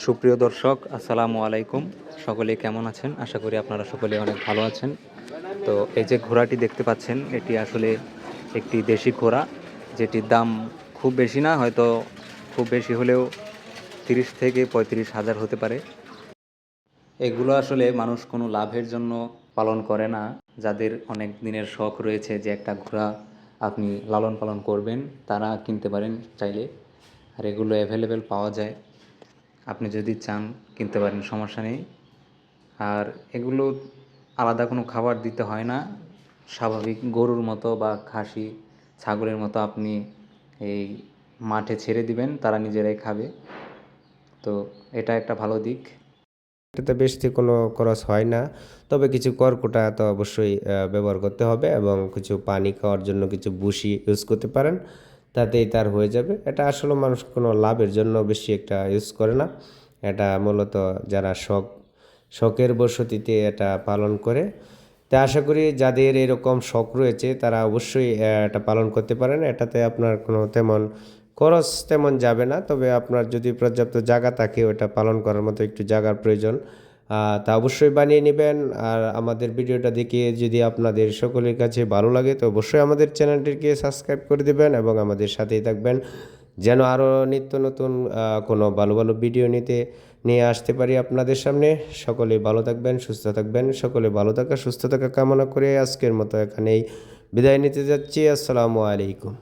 সুপ্রিয় দর্শক, আসসালামু আলাইকুম। সকলে কেমন আছেন? আশা করি আপনারা সকলে অনেক ভালো আছেন। তো এই যে ঘোড়াটি দেখতে পাচ্ছেন, এটি আসলে একটি দেশি ঘোড়া, যেটির দাম খুব বেশি না, হয়তো খুব বেশি হলেও 30 থেকে 35 হাজার হতে পারে। এগুলো আসলে মানুষ কোনো লাভের জন্য পালন করে না। যাদের অনেক দিনের শখ রয়েছে যে একটা ঘোড়া আপনি লালন পালন করবেন, তারা কিনতে পারেন চাইলে। আর এগুলো অ্যাভেলেবেল পাওয়া যায়, আপনি যদি চান কিনতে পারেন, সমস্যা নেই। আর এগুলো আলাদা কোনো খাবার দিতে হয় না, স্বাভাবিক গরুর মতো বা খাসি ছাগলের মতো আপনি এই মাঠে ছেড়ে দিবেন, তারা নিজেরাই খাবে। তো এটা একটা ভালো দিক। এটাতে বেশি কোনো খরচ হয় না। তবে কিছু খড়কুটা তো অবশ্যই ব্যবহার করতে হবে এবং কিছু পানি খাওয়ার জন্য কিছু ভুসি ইউজ করতে পারেন। তাতেই তার হয়ে যাবে। এটা আসলে মানুষ কোনো লাভের জন্য বেশি একটা ইউজ করে না। এটা মূলত যারা শখের বশতিতে এটা পালন করে। তা আশা করি যাদের এরকম শখ রয়েছে তারা অবশ্যই এটা পালন করতে পারেন। এটাতে আপনার কোনো তেমন খরচ তেমন যাবে না। তবে আপনার যদি পর্যাপ্ত জায়গা থাকে ওটা পালন করার মতো একটু জায়গার প্রয়োজন। তা অবশ্যই বানিয়ে নেবেন। আর আমাদের ভিডিওটা দেখে যদি আপনাদের সকলের কাছে ভালো লাগে তো অবশ্যই আমাদের চ্যানেলটিকে সাবস্ক্রাইব করে দেবেন এবং আমাদের সাথেই থাকবেন। যেন আরও নিত্য নতুন কোনো ভালো ভালো ভিডিও নিয়ে আসতে পারি আপনাদের সামনে। সকলে ভালো থাকবেন, সুস্থ থাকবেন। সকলে ভালো থাকা সুস্থ থাকা কামনা করে আজকের মতো এখানেই বিদায় নিতে যাচ্ছি। আসসালামু আলাইকুম।